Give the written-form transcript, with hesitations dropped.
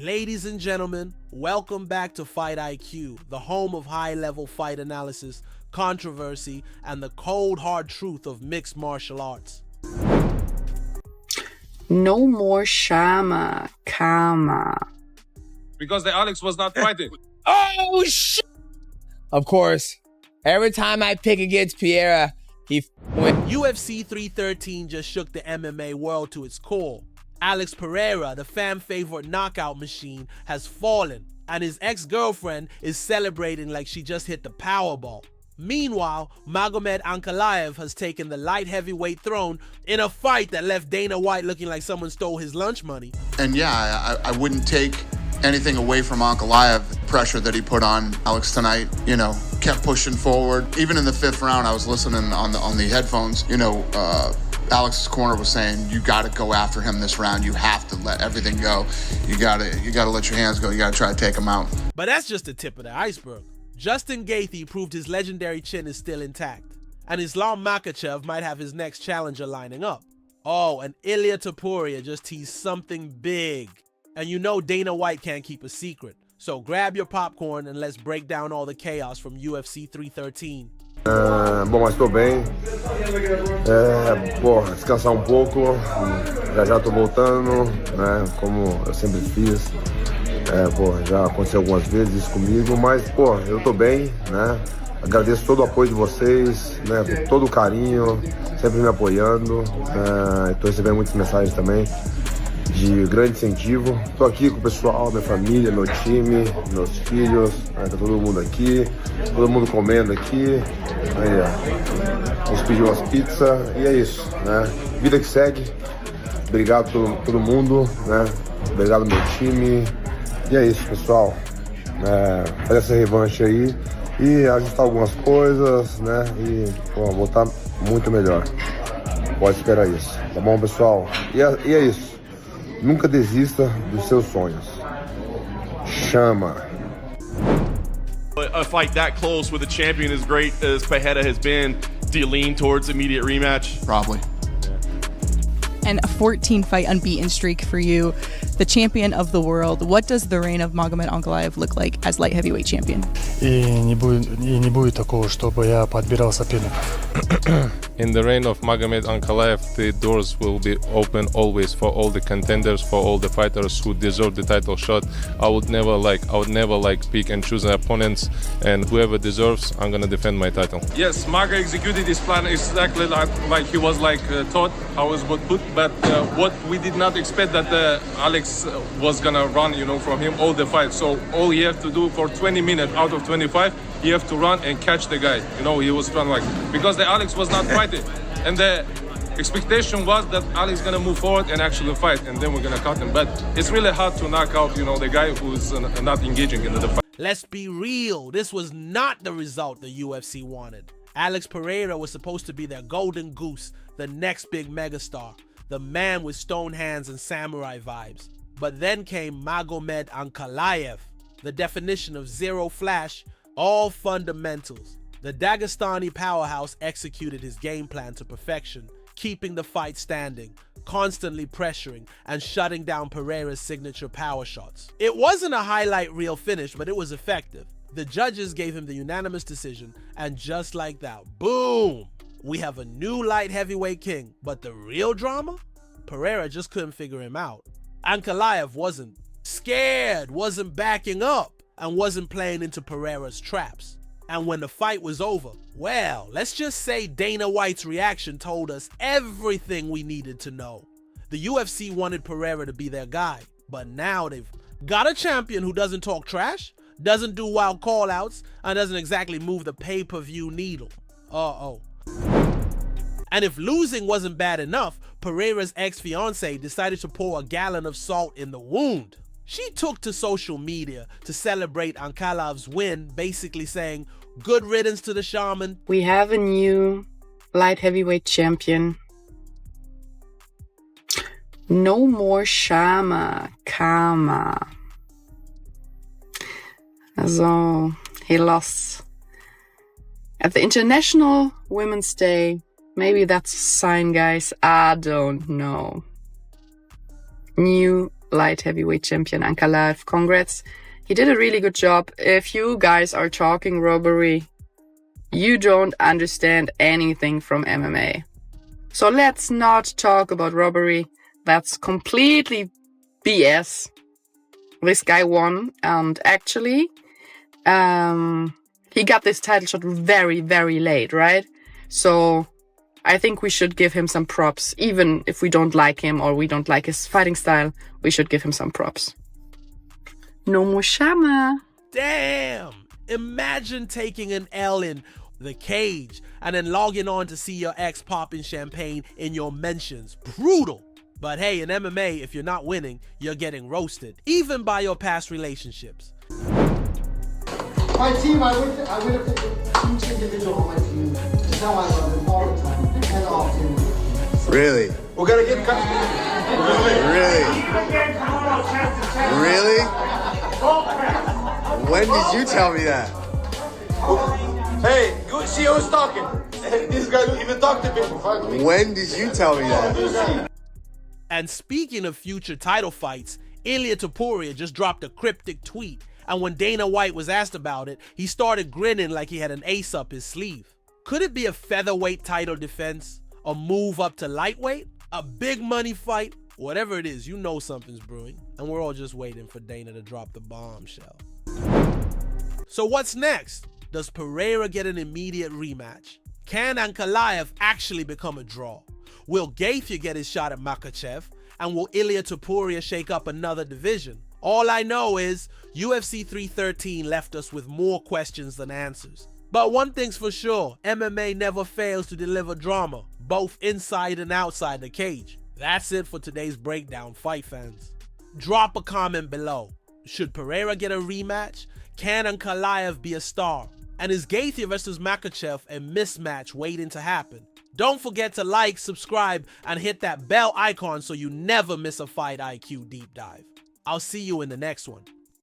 Ladies and gentlemen, welcome back to Fight IQ, the home of high-level fight analysis, controversy, and the cold hard truth of mixed martial arts. No more Shama, Kama. Because the Alex was not fighting. Oh, shit! Of course, every time I pick against Pereira, he went. UFC 313 just shook the MMA world to its core. Alex Pereira, the fan-favorite knockout machine, has fallen, and his ex-girlfriend is celebrating like she just hit the Powerball. Meanwhile, Magomed Ankalaev has taken the light heavyweight throne in a fight that left Dana White looking like someone stole his lunch money. And yeah, I wouldn't take anything away from Ankalaev. Pressure that he put on Alex tonight, kept pushing forward. Even in the fifth round, I was listening on the headphones, Alex's corner was saying, you got to go after him this round. You have to let everything go. You got to let your hands go. You got to try to take him out. But that's just the tip of the iceberg. Justin Gaethje proved his legendary chin is still intact, and Islam Makhachev might have his next challenger lining up. Oh, and Ilia Topuria just teased something big. And Dana White can't keep a secret. So grab your popcorn and let's break down all the chaos from UFC 313. Bom, mas estou bem. Descansar um pouco. Já tô voltando, né? Como eu sempre fiz. Já aconteceu algumas vezes isso comigo, mas, eu tô bem, né? Agradeço todo o apoio de vocês, né? Com todo o carinho, sempre me apoiando. Tô recebendo muitas mensagens também de grande incentivo. Tô aqui com o pessoal, minha família, meu time, meus filhos, tá todo mundo aqui, todo mundo comendo aqui. Aí, ó, a gente pediu umas pizzas e é isso, né? Vida que segue. Obrigado a todo mundo, né? Obrigado ao meu time. E é isso, pessoal. Fazer essa revanche aí e ajustar algumas coisas, né? E voltar muito melhor. Pode esperar isso, tá bom, pessoal? E é isso. Nunca desista dos seus sonhos. Chama. A fight that close with a champion as great as Pereira has been, do you lean towards immediate rematch? Probably. And a 14-fight unbeaten streak for you, the champion of the world. What does the reign of Magomed Ankalaev look like as light heavyweight champion? И не будет такого, чтобы я подбирал соперников. In the reign of Magomed Ankalaev, the doors will be open always for all the contenders, for all the fighters who deserve the title shot. I would never pick and choose opponents, and whoever deserves, I'm gonna defend my title. Yes, Maga executed his plan exactly like he was taught how it was put, but what we did not expect that Alex was gonna run, from him all the fight. So all he have to do for 20 minutes out of 25, he have to run and catch the guy. He was trying because the Alex was not fighting, and the expectation was that Alex gonna move forward and actually fight, and then we're gonna cut him. But it's really hard to knock out, the guy who's not engaging in the fight. Let's be real, this was not the result the UFC wanted. Alex Pereira was supposed to be their golden goose, the next big megastar, the man with stone hands and samurai vibes. But then came Magomed Ankalaev, the definition of zero flash, all fundamentals. The Dagestani powerhouse executed his game plan to perfection, keeping the fight standing, constantly pressuring, and shutting down Pereira's signature power shots. It wasn't a highlight reel finish, but it was effective. The judges gave him the unanimous decision, and just like that, boom! We have a new light heavyweight king, but the real drama? Pereira just couldn't figure him out. Ankalaev wasn't scared, wasn't backing up, and wasn't playing into Pereira's traps. And when the fight was over, well, let's just say Dana White's reaction told us everything we needed to know. The UFC wanted Pereira to be their guy, but now they've got a champion who doesn't talk trash, doesn't do wild call-outs, and doesn't exactly move the pay-per-view needle. Uh-oh. And if losing wasn't bad enough, Pereira's ex-fiancée decided to pour a gallon of salt in the wound. She took to social media to celebrate Ankalaev's win, basically saying, "Good riddance to the shaman." We have a new light heavyweight champion. No more Shama, Kama. Also, he lost at the International Women's Day. Maybe that's a sign, guys. I don't know. New light heavyweight champion Ankalaev. Congrats. He did a really good job. If you guys are talking robbery, you don't understand anything from MMA. So let's not talk about robbery. That's completely BS. This guy won, and actually, he got this title shot very, very late, right? So I think we should give him some props. Even if we don't like him or we don't like his fighting style, we should give him some props. No mushama. Damn! Imagine taking an L in the cage and then logging on to see your ex popping champagne in your mentions. Brutal! But hey, in MMA, if you're not winning, you're getting roasted, even by your past relationships. My team, I would have picked each individual on my team. That's how I love them all the time. And often. Really? We're gonna get Really? When did you tell me that? Hey, you see who's talking? This guy don't even talk to people. When did you tell me that? And speaking of future title fights, Ilia Topuria just dropped a cryptic tweet, and when Dana White was asked about it, he started grinning like he had an ace up his sleeve. Could it be a featherweight title defense? A move up to lightweight? A big money fight? Whatever it is, you know something's brewing, and we're all just waiting for Dana to drop the bombshell. So what's next? Does Pereira get an immediate rematch? Can Ankalaev actually become a draw? Will Gaethje get his shot at Makhachev? And will Ilia Topuria shake up another division? All I know is UFC 313 left us with more questions than answers. But one thing's for sure, MMA never fails to deliver drama, both inside and outside the cage. That's it for today's breakdown, fight fans. Drop a comment below. Should Pereira get a rematch? Can Ankalaev be a star? And is Gaethje versus Makhachev a mismatch waiting to happen? Don't forget to like, subscribe, and hit that bell icon so you never miss a Fight IQ deep dive. I'll see you in the next one.